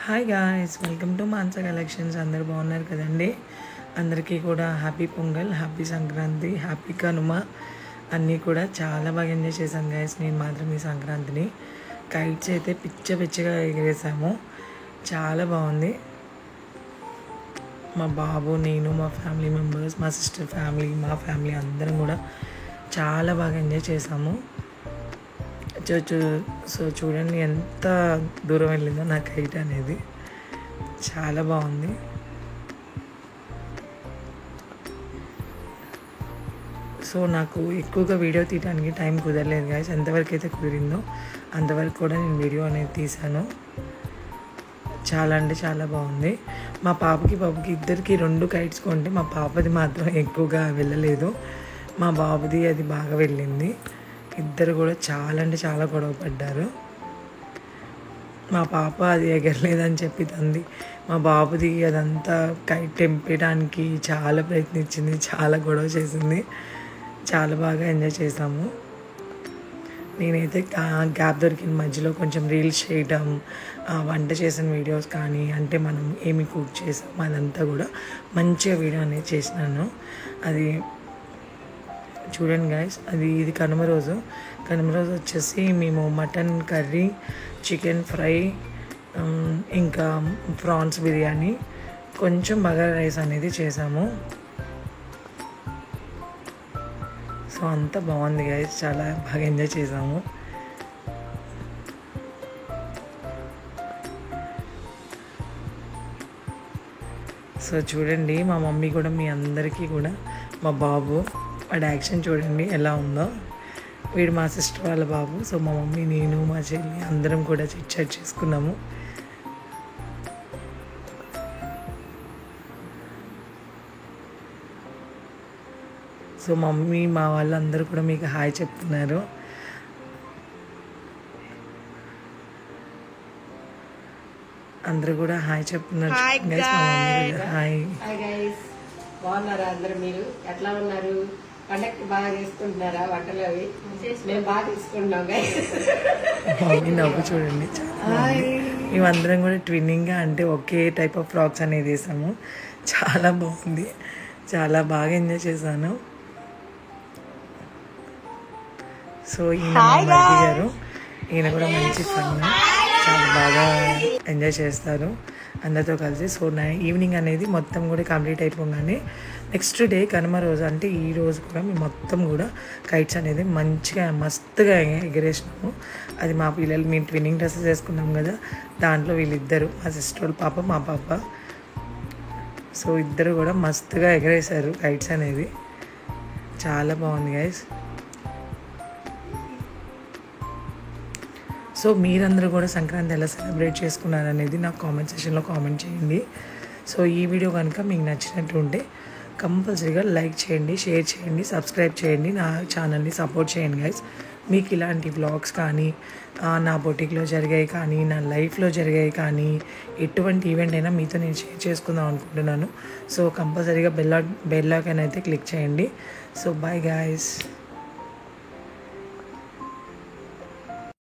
Hi guys, welcome to Mansa collections. అందరు బాగున్నారు కదండి. అందరికీ కూడా happy pongal, happy Sankranti, happy Kanuma అన్నీ కూడా చాలా బాగా ఎంజాయ్ చేశాను గాయస్. నేను మాత్రం ఈ సంక్రాంతిని కైట్స్ అయితే పిచ్చగా ఎగిరేసాము. చాలా బాగుంది. మా బాబు, నేను, మా ఫ్యామిలీ మెంబర్స్, మా సిస్టర్ ఫ్యామిలీ, మా ఫ్యామిలీ అందరం కూడా చాలా బాగా ఎంజాయ్ చేసాము. సో చూడండి ఎంత దూరం వెళ్ళిందో నా కైట్ అనేది. చాలా బాగుంది. సో నాకు ఎక్కువగా వీడియో తీయడానికి టైం కుదరలేదు గాయస్. ఎంతవరకు అయితే కుదిరిందో అంతవరకు కూడా నేను వీడియో అనేది తీశాను. చాలా అంటే చాలా బాగుంది. మా పాపకి ఇద్దరికి 2 కైట్స్ కొంటే మా పాపది మాత్రం ఎక్కువగా వెళ్ళలేదు. మా బాబుది అది బాగా వెళ్ళింది. ఇద్దరు కూడా చాలా అంటే చాలా గొడవ పడ్డారు. మా పాప అది ఎగరలేదని చెప్పి తంది. మా బాబుది అదంతా కైట్ తెంపడానికి చాలా ప్రయత్నించింది, చాలా గొడవ చేసింది. చాలా బాగా ఎంజాయ్ చేసాము. నేనైతే గ్యాప్ దొరికిన మధ్యలో కొంచెం రీల్స్ చేయడం, వంట చేసిన వీడియోస్ కానీ, అంటే మనం ఏమి కుక్ చేసాం అదంతా కూడా మంచిగా వీడియో అనేది చేసినాను. అది చూడండి గాయస్. ఇది కనుమ రోజు వచ్చేసి మేము మటన్ కర్రీ, చికెన్ ఫ్రై, ఇంకా ప్రాన్స్ బిర్యానీ, కొంచెం బగారా రైస్ అనేది చేసాము. సో అంతా బాగుంది గాయస్. చాలా బాగా ఎంజాయ్ చేసాము. సో చూడండి, మా మమ్మీ కూడా మీ అందరికీ కూడా, మా బాబు వాడి యాక్షన్ చూడండి ఎలా ఉందో. వీడు మా సిస్టర్ వాళ్ళ బాబు. సో మా మమ్మీ, నేను, మా చెల్లి అందరం కూడా చిట్ చేసుకున్నాము. సో మమ్మీ, మా వాళ్ళందరూ కూడా మీకు హాయ్ చెప్తున్నారు. అందరూ కూడా హాయ్ చెప్తున్నారు. హాయ్. బాగున్నారా అందరు? మీరు ఎట్లా ఉన్నారు? పండగకి బాగా చేసుకుంటున్నారా? వంటలు అవి మేము బాగా తీసుకుంటున్నాం. మమ్మీ నవ్వు చూడండి. మేమందరం కూడా ట్విన్నింగ్గా, అంటే ఒకే టైప్ ఆఫ్ ఫ్రాక్స్ అనేది వేసాము. చాలా బాగుంది. చాలా బాగా ఎంజాయ్ చేశాను. సో ఈయన మా మరిది గారు, ఈయన కూడా మంచి ఫన్, చాలా బాగా ఎంజాయ్ చేస్తారు అందరితో కలిసి. సో ఈవినింగ్ అనేది మొత్తం కూడా కంప్లీట్ అయిపోగానే నెక్స్ట్ డే కనుమ రోజు, అంటే ఈ రోజు కూడా మేము మొత్తం కూడా కైట్స్ అనేది మంచిగా మస్తుగా ఎగరేసినాము. అది మా పిల్లలు, మేము ట్విన్నింగ్ డ్రెస్సెస్ వేసుకున్నాం కదా, దాంట్లో వీళ్ళిద్దరు, మా సిస్టర్ వాళ్ళ పాప, మా పాప. సో ఇద్దరు కూడా మస్తుగా ఎగరేశారు కైట్స్ అనేది. చాలా బాగుంది గైస్. సో మీరందరూ కూడా సంక్రాంతి ఎలా సెలబ్రేట్ చేసుకున్నారు అనేది నాకు కామెంట్ సెక్షన్లో కామెంట్ చేయండి. సో ఈ వీడియో కనుక మీకు నచ్చినట్టు ఉంటే కంపల్సరీగా లైక్ చేయండి, షేర్ చేయండి, సబ్స్క్రైబ్ చేయండి, నా ఛానల్ని సపోర్ట్ చేయండి గైస్. మీకు ఇలాంటి వ్లాగ్స్ కానీ, నా బొటిక్లో జరిగాయి కానీ, నా లైఫ్లో జరిగాయి కానీ, ఎటువంటి ఈవెంట్ అయినా మీతో నేను షేర్ చేసుకుందాం అనుకుంటున్నాను. సో కంపల్సరీగా బెల్ ఐకాన్ అయితే క్లిక్ చేయండి. So bye guys.